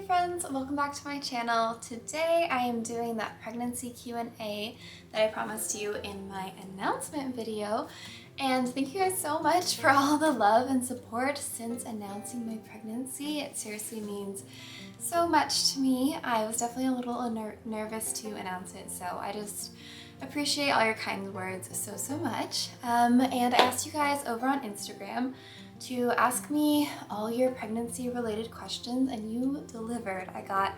friends, welcome back to my channel. Today I am doing that pregnancy Q&A that I promised you in my announcement video. And thank you guys so much for all the love and support since announcing my pregnancy. It seriously means so much to me. I was definitely a little nervous to announce it, so I just appreciate all your kind words so much. And I asked you guys over on Instagram to ask me all your pregnancy related questions, and you delivered. I got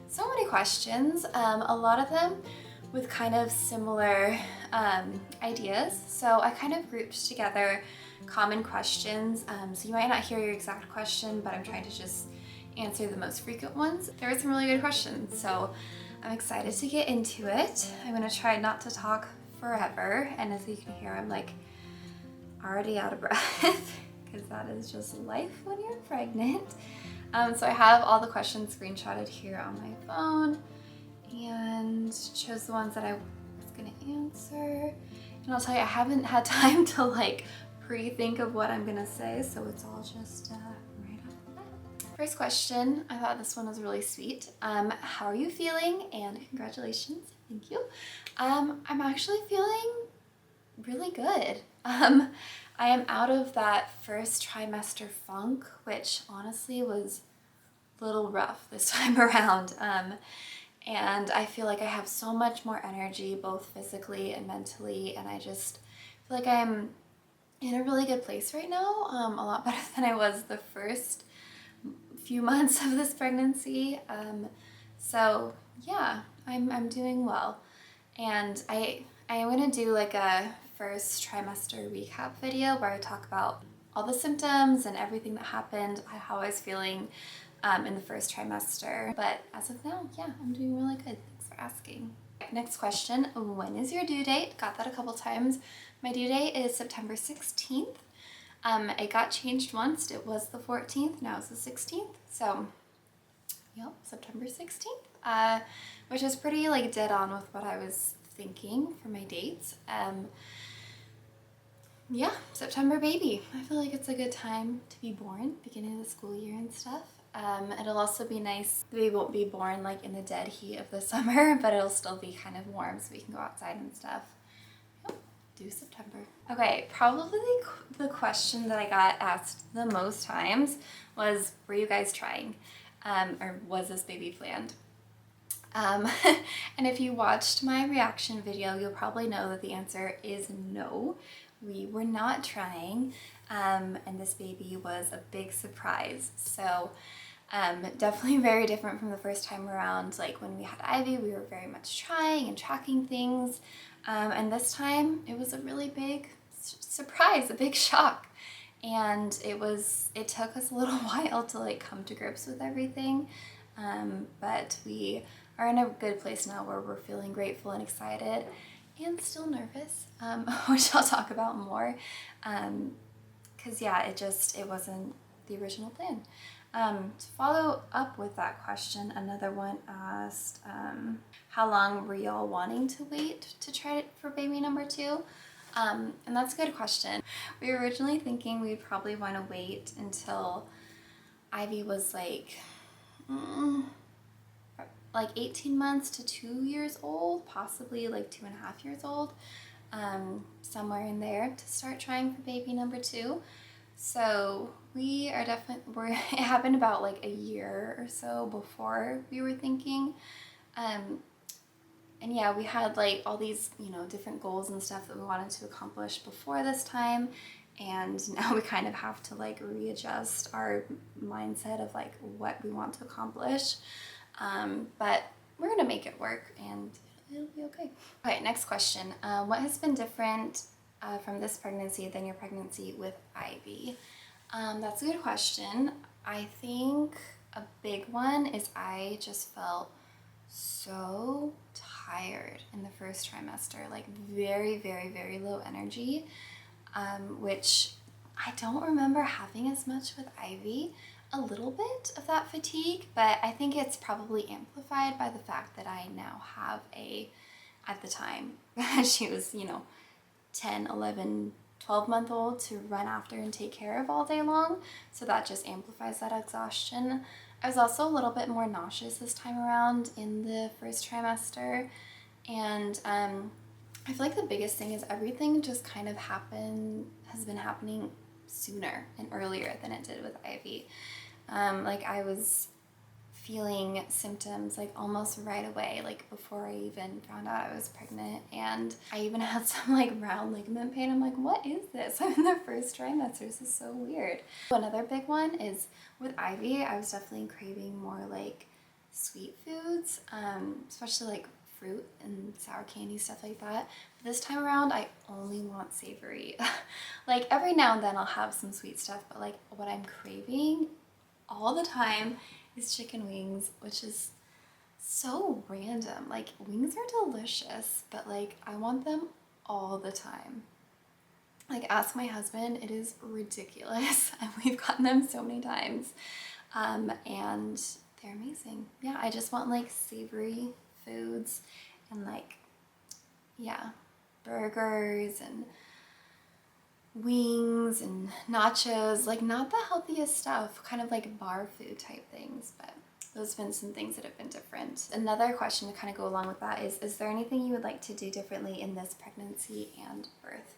so many questions, a lot of them with kind of similar ideas. So I kind of grouped together common questions. So you might not hear your exact question, but I'm trying to just answer the most frequent ones. There were some really good questions, so I'm excited to get into it. I'm gonna try not to talk forever, and as you can hear, I'm like already out of breath because that is just life when you're pregnant. So I have all the questions screenshotted here on my phone and chose the ones that I was gonna answer. And I'll tell you, I haven't had time to like pre-think of what I'm gonna say, so it's all just right off the bat. First question, I thought this one was really sweet. How are you feeling? And congratulations, thank you. I'm actually feeling really good. I am out of that first trimester funk, which honestly was a little rough this time around. And I feel like I have so much more energy, both physically and mentally, and I just feel like I'm in a really good place right now, a lot better than I was the first few months of this pregnancy. So yeah, I'm doing well. And I am gonna do like a first trimester recap video where I talk about all the symptoms and everything that happened, how I was feeling in the first trimester. But as of now, yeah, I'm doing really good. Thanks for asking. Next question, when is your due date? Got that a couple times. My due date is September 16th. It got changed once. It was the 14th, now it's the 16th. So, yep, September 16th, which is pretty like dead on with what I was thinking for my dates. Yeah, September baby. I feel like it's a good time to be born, beginning of the school year and stuff. It'll also be nice. The baby won't be born like in the dead heat of the summer, but it'll still be kind of warm so we can go outside and stuff. Yep, due September. Okay, probably the question that I got asked the most times was, were you guys trying? Or was this baby planned? And if you watched my reaction video, you'll probably know that the answer is no. We were not trying, and this baby was a big surprise. So definitely very different from the first time around. Like when we had Ivy, we were very much trying and tracking things, and this time it was a really big surprise, a big shock. And it took us a little while to like come to grips with everything, but we are in a good place now where we're feeling grateful and excited and still nervous, which I'll talk about more, because yeah, it wasn't the original plan. To follow up with that question, another one asked, how long were y'all wanting to wait to try it for baby number 2? And that's a good question. We were originally thinking we'd probably want to wait until Ivy was like 18 months to 2 years old, possibly like 2.5 years old, somewhere in there, to start trying for baby number 2. So we are it happened about like a year or so before we were thinking. And yeah, we had like all these, different goals and stuff that we wanted to accomplish before this time. And now we kind of have to like readjust our mindset of like what we want to accomplish. But we're gonna make it work and it'll be okay. Okay, next question. What has been different from this pregnancy than your pregnancy with Ivy? That's a good question. I think a big one is I just felt so tired in the first trimester, like very low energy, which I don't remember having as much with Ivy. A little bit of that fatigue, but I think it's probably amplified by the fact that I now have at the time, she was, 10, 11, 12-month-old to run after and take care of all day long. So that just amplifies that exhaustion. I was also a little bit more nauseous this time around in the first trimester, and I feel like the biggest thing is everything just kind of has been happening sooner and earlier than it did with Ivy. Like I was feeling symptoms like almost right away, like before I even found out I was pregnant, and I even had some like round ligament pain. I'm like, what is this? I'm in the first trimester. This is so weird. Another big one is with Ivy, I was definitely craving more like sweet foods, especially like fruit and sour candy, stuff like that. But this time around, I only want savory. Like every now and then I'll have some sweet stuff, but like what I'm craving all the time is chicken wings, which is so random. Like wings are delicious, but like I want them all the time. Like ask my husband, it is ridiculous. And we've gotten them so many times. And they're amazing. Yeah, I just want like savory foods and like, yeah, burgers and wings and nachos, like not the healthiest stuff, kind of like bar food type things, but those have been some things that have been different. Another question to kind of go along with that is there anything you would like to do differently in this pregnancy and birth?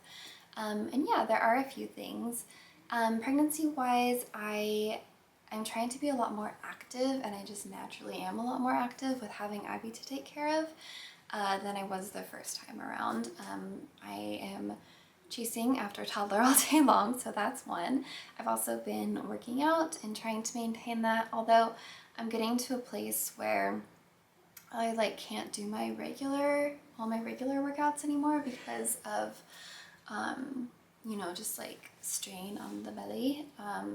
And yeah, there are a few things. Pregnancy-wise, I'm trying to be a lot more active, and I just naturally am a lot more active with having Ivy to take care of than I was the first time around. I am chasing after a toddler all day long, so that's one. I've also been working out and trying to maintain that, although I'm getting to a place where I like can't do all my regular workouts anymore because of you know, just like strain on the belly.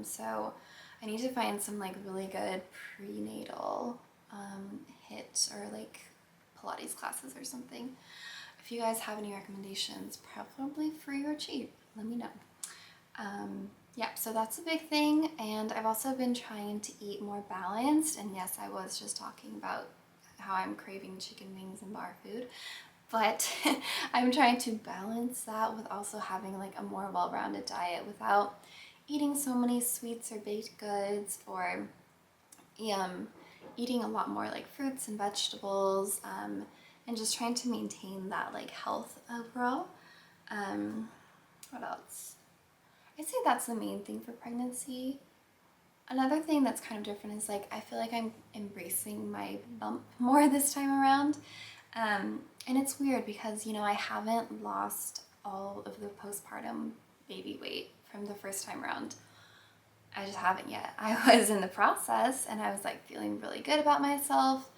So I need to find some like really good prenatal HIIT or like Pilates classes or something. If you guys have any recommendations, probably free or cheap, let me know. Yeah, so that's a big thing. And I've also been trying to eat more balanced. And yes, I was just talking about how I'm craving chicken wings and bar food, but I'm trying to balance that with also having like a more well-rounded diet without eating so many sweets or baked goods, or eating a lot more like fruits and vegetables, and just trying to maintain that like health overall. What else? I'd say that's the main thing for pregnancy. Another thing that's kind of different is like I feel like I'm embracing my bump more this time around. And it's weird because, you know, I haven't lost all of the postpartum baby weight from the first time around. I just haven't yet. I was in the process and I was like feeling really good about myself,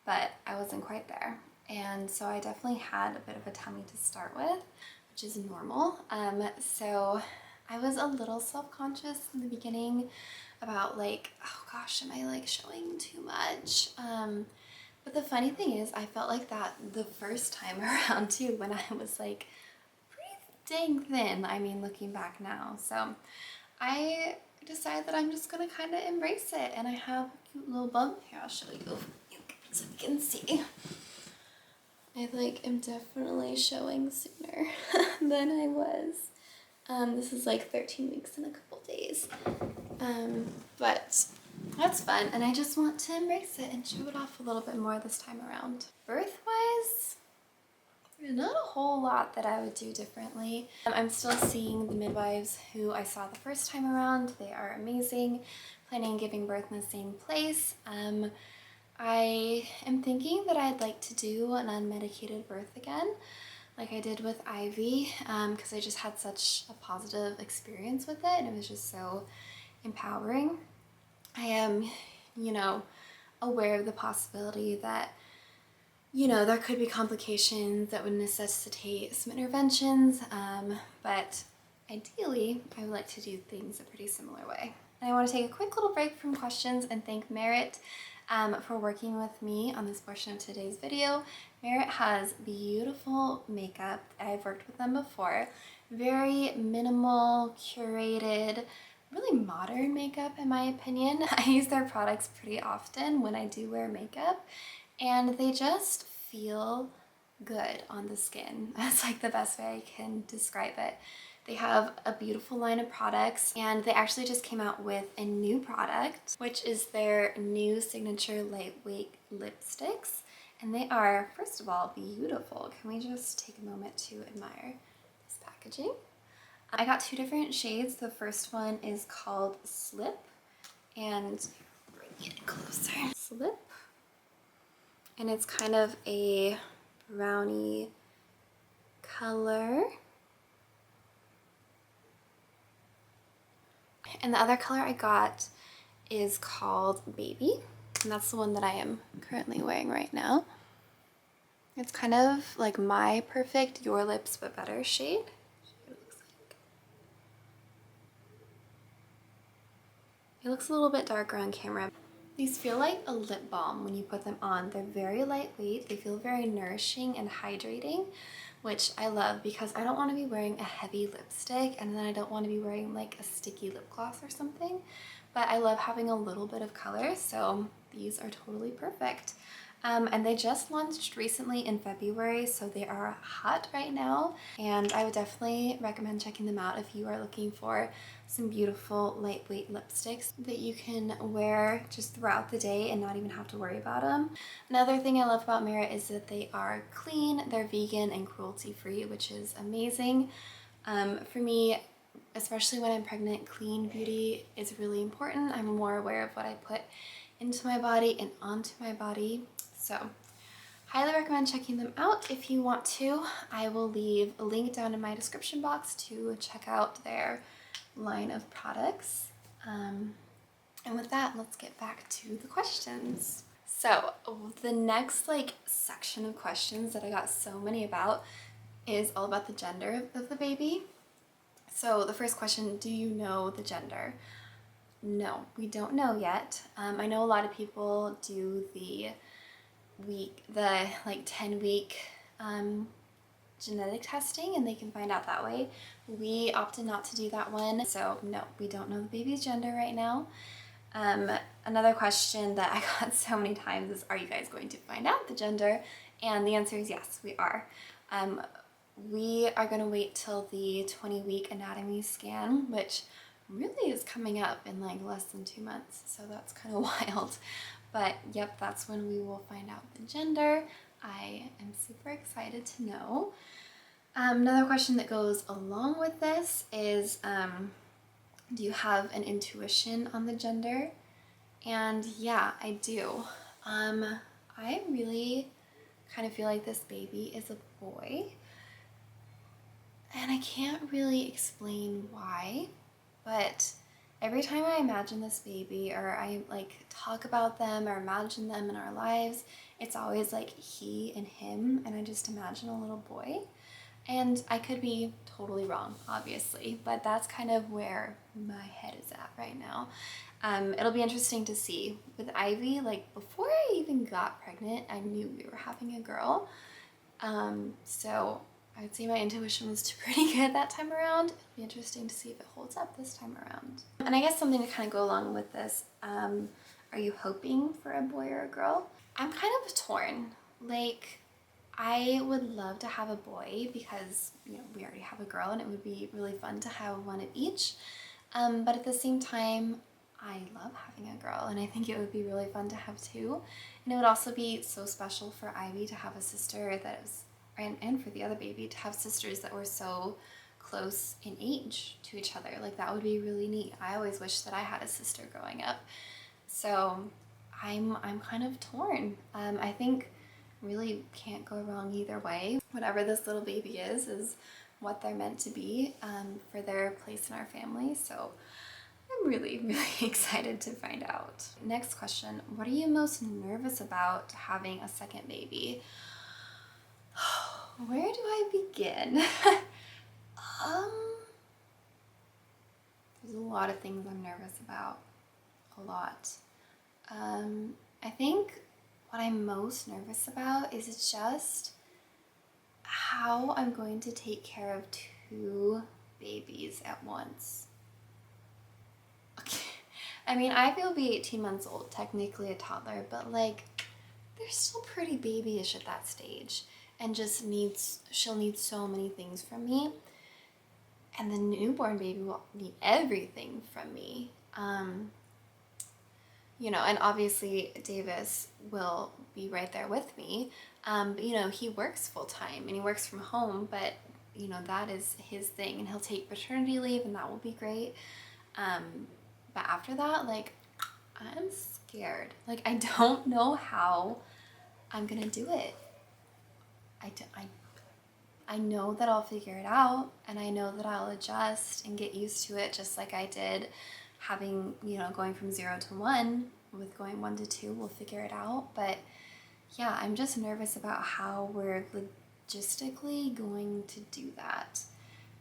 but I wasn't quite there. And so I definitely had a bit of a tummy to start with, which is normal. So I was a little self-conscious in the beginning about like, oh gosh, am I like showing too much? But the funny thing is I felt like that the first time around too, when I was like pretty dang thin. I mean, looking back now. So I decided that I'm just gonna kind of embrace it, and I have a cute little bump here. I'll show you so you can see. I like am definitely showing sooner than I was. This is like 13 weeks in a couple days. But that's fun, and I just want to embrace it and show it off a little bit more this time around. Birth-wise, there's not a whole lot that I would do differently. I'm still seeing the midwives who I saw the first time around. They are amazing. Planning on giving birth in the same place. I am thinking that I'd like to do an unmedicated birth again, like I did with Ivy, because I just had such a positive experience with it, and it was just so empowering. I am, you know, aware of the possibility that, you know, there could be complications that would necessitate some interventions, but ideally, I would like to do things a pretty similar way. And I want to take a quick little break from questions and thank Merit for working with me on this portion of today's video. Merit has beautiful makeup. I've worked with them before. Very minimal, curated, really modern makeup in my opinion. I use their products pretty often when I do wear makeup, and they just feel good on the skin. That's like the best way I can describe it. They have a beautiful line of products, and they actually just came out with a new product, which is their new signature lightweight lipsticks. And they are, first of all, beautiful. Can we just take a moment to admire this packaging? I got 2 different shades. The first one is called Slip, and bring it closer. Slip. And it's kind of a brownie color. And the other color I got is called Baby, and that's the one that I am currently wearing right now. It's kind of like my perfect Your Lips But Better shade. It looks a little bit darker on camera. These feel like a lip balm when you put them on. They're very lightweight, they feel very nourishing and hydrating, which I love because I don't want to be wearing a heavy lipstick and then I don't want to be wearing like a sticky lip gloss or something. But I love having a little bit of color, so these are totally perfect. And they just launched recently in February, so they are hot right now. And I would definitely recommend checking them out if you are looking for some beautiful lightweight lipsticks that you can wear just throughout the day and not even have to worry about them. Another thing I love about Merit is that they are clean, they're vegan and cruelty-free, which is amazing. For me, especially when I'm pregnant, clean beauty is really important. I'm more aware of what I put into my body and onto my body. So highly recommend checking them out if you want to. I will leave a link down in my description box to check out their line of products. And with that, let's get back to the questions. So the next section of questions that I got so many about is all about the gender of the baby. So the first question, do you know the gender? No, we don't know yet. I know a lot of people do the 10-week genetic testing and they can find out that way. We opted not to do that one, so no, we don't know the baby's gender right now. Another question that I got so many times is, are you guys going to find out the gender? And the answer is yes, we are. We are going to wait till the 20-week anatomy scan, which really is coming up in less than 2 months, so that's kind of wild. But yep, that's when we will find out the gender. I am super excited to know. Another question that goes along with this is, do you have an intuition on the gender? And yeah, I do. I really kind of feel like this baby is a boy. And I can't really explain why, but every time I imagine this baby or I talk about them or imagine them in our lives, it's always he and him, and I just imagine a little boy. And I could be totally wrong, obviously, but that's kind of where my head is at right now. It'll be interesting to see. With Ivy, before I even got pregnant, I knew we were having a girl. So I would say my intuition was pretty good that time around. It'll be interesting to see if it holds up this time around. And I guess something to kind of go along with this, are you hoping for a boy or a girl? I'm kind of torn. I would love to have a boy because, we already have a girl and it would be really fun to have one of each. But at the same time, I love having a girl and I think it would be really fun to have 2. And it would also be so special for Ivy to have a sister that was, and for the other baby to have sisters that were so close in age to each other. That would be really neat. I always wished that I had a sister growing up. So I'm kind of torn. I think really can't go wrong either way. Whatever this little baby is what they're meant to be for their place in our family. So I'm really, really excited to find out. Next question, what are you most nervous about having a second baby? Where do I begin? There's a lot of things I'm nervous about. A lot. I think what I'm most nervous about is just how I'm going to take care of 2 babies at once. Okay. I mean, Ivy will be 18 months old, technically a toddler, but they're still pretty babyish at that stage and she'll need so many things from me. And the newborn baby will need everything from me. You know, and obviously Davis will be right there with me. But, you know, he works full time and he works from home, but, you know, that is his thing, and he'll take paternity leave and that will be great. But after that, like, I'm scared. Like, I don't know how I'm gonna do it. I know that I'll figure it out, and I know that I'll adjust and get used to it, just like I did having, you know, going from 0 to 1. With going 1 to 2, we'll figure it out. But yeah, I'm just nervous about how we're logistically going to do that.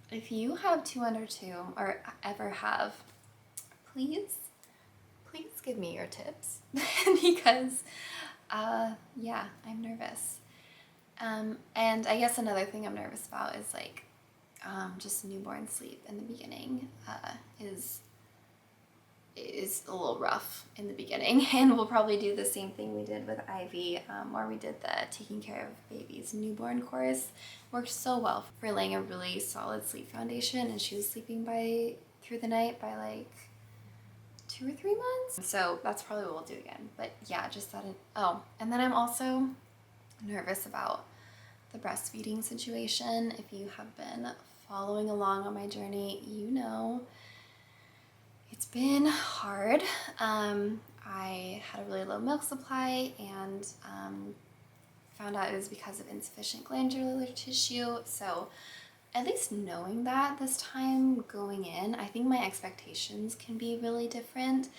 If you have 2 under 2 or ever have, please give me your tips because yeah, I'm nervous. And I guess another thing I'm nervous about is like just newborn sleep in the beginning is a little rough in the beginning, and we'll probably do the same thing we did with Ivy, or we did the Taking Care of Babies newborn course. Worked so well for laying a really solid sleep foundation, and she was sleeping through the night by like 2 or 3 months. So that's probably what we'll do again. But yeah, just that. Oh, and then I'm also nervous about the breastfeeding situation. If you have been following along on my journey, you know it's been hard. I had a really low milk supply and found out it was because of insufficient glandular tissue. So at least knowing that this time going in, I think my expectations can be really different,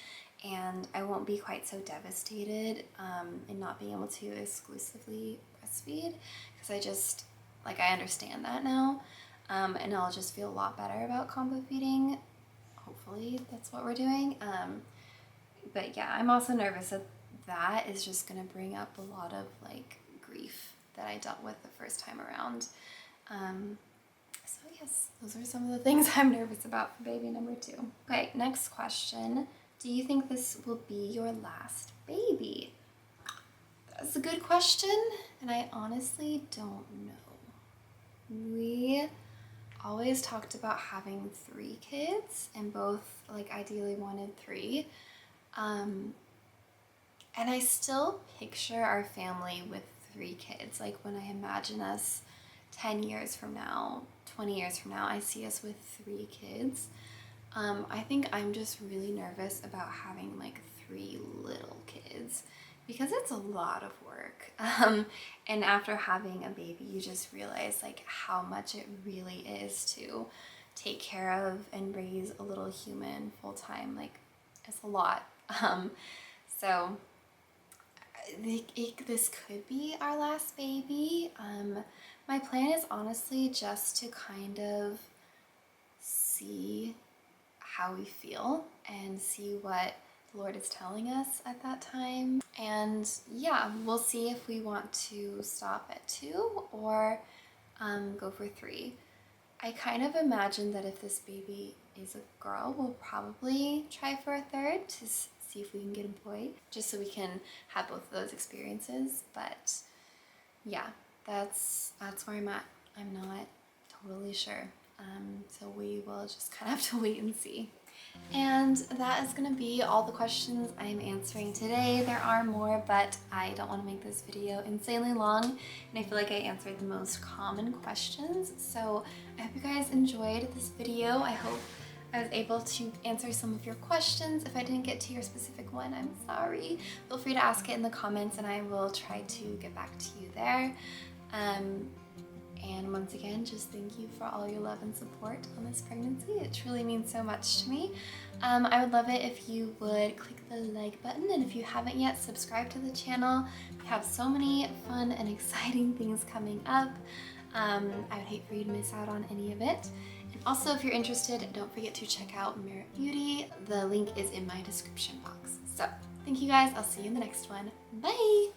and I won't be quite so devastated in not being able to exclusively breastfeed, because I understand that now, and I'll just feel a lot better about combo feeding. Hopefully that's what we're doing. But yeah, I'm also nervous that is just gonna bring up a lot of like grief that I dealt with the first time around. So yes, those are some of the things I'm nervous about for baby number 2. Okay, next question. Do you think this will be your last baby? That's a good question, and I honestly don't know. We always talked about having 3 kids, and both like ideally wanted 3. And I still picture our family with 3 kids. Like when I imagine us 10 years from now, 20 years from now, I see us with 3 kids. I think I'm just really nervous about having like 3 little kids because it's a lot of work. And after having a baby, you just realize like how much it really is to take care of and raise a little human full time. Like it's a lot. So this could be our last baby. My plan is honestly just to kind of see how we feel and see what the Lord is telling us at that time. And yeah, we'll see if we want to stop at 2 or go for 3. I kind of imagine that if this baby is a girl, we'll probably try for a 3rd to see if we can get a boy, just so we can have both of those experiences. But yeah, that's where I'm at. I'm not totally sure. So we will just kind of have to wait and see. And that is going to be all the questions I'm answering today. There are more, but I don't want to make this video insanely long, and I feel like I answered the most common questions. So I hope you guys enjoyed this video. I hope I was able to answer some of your questions. If I didn't get to your specific one, I'm sorry. Feel free to ask it in the comments and I will try to get back to you there. And once again, just thank you for all your love and support on this pregnancy. It truly means so much to me. I would love it if you would click the like button, and if you haven't yet, subscribe to the channel. We have so many fun and exciting things coming up. I would hate for you to miss out on any of it. And also, if you're interested, don't forget to check out Merit Beauty. The link is in my description box. So, thank you guys. I'll see you in the next one. Bye!